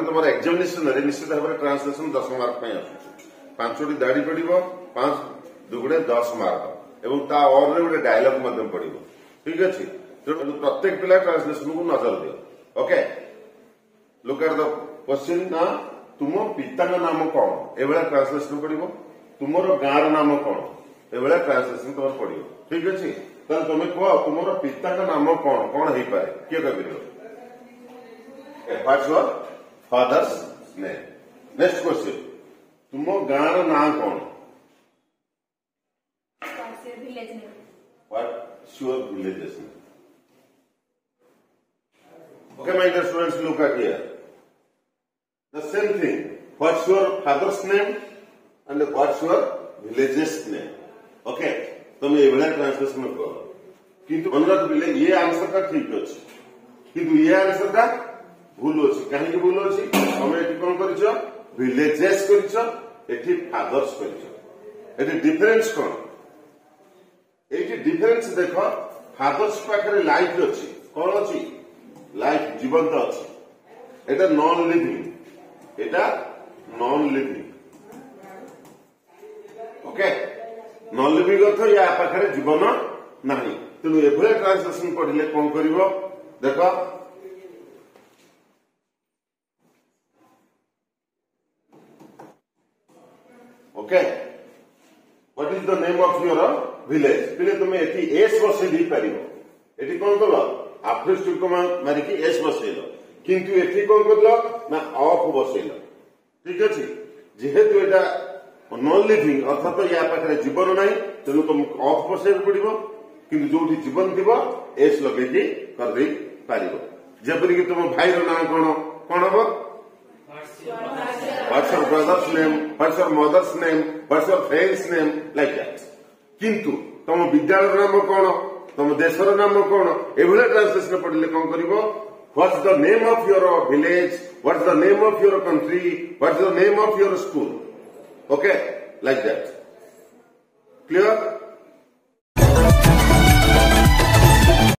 तुम एग्जामिनेशन निश्चित भाव में ट्रांसलेशन 10 मार्क पांचटी दाड़ी पड़ो 5 दुगुणे 10 मार्क एवं ता और गोटे डायलॉग पड़ो ठीक अच्छे प्रत्येक पिला ट्रांसलेशन को नजर दियो okay look at the question ना तुम पिता नाम कौन ए ट्रांसलेशन पड़ो तुम गाँव नाम कौन ए ट्रांसलेशन तुम पड़ो ठीक अच्छे तुम कह तुम पिता नाम कौन कौन हो पाए किए कह what's your father's name next question तुम गाँव ना कौन what's your village name Okay, my dear students, look at here. The same thing. What's your father's name and what's your village's name? Okay, तुम ये वाला ट्रांसलेशन करो किंतु अनुराग बिले ये आंसर का ठीक अच्छे किंतु ये आंसर का भूल अच्छे कहीं भूल अच्छे तुम ये कौन करिछो विलेजेस करिछो एठी फादर्स करिछो एठी डिफरेंस कौन एठी डिफरेंस देखो फादर्स पाखरे लाइफ अच्छी कौन अच्छी लाइफ जीवंत अच्छी एटा non living okay non living अर्थ या पाखरे जीवन नहीं तेणु एभले ट्रांसलेशन पढ़िले कौन करिवो देखो okay what is the name of your village पिले तुम एटी एस बसे दी पारिबो एटी कौन कलो आफ्रिक मारिकी एस बसैल किंतु एठी कौन कर ना ऑफ बसैल ठीक अच्छे जेहेतु एटा नॉन लिविंग अर्थात या पाखे जीवन ना तेणु तुम ऑफ बसैक पड़ो किंतु जो जीवन थी एस लगे कर पार जपरिक तुम भाई ना कौन कौन हम what's your brother's name what's your mother's name what's your friend's name like that किंतु तुम विद्यालय नाम कौन तुम देशर नाम कौन एभले ट्रांसलेशन पढ़ले कौन करिवो what's the name of your village what's the name of your country what's the name of your school okay like that clear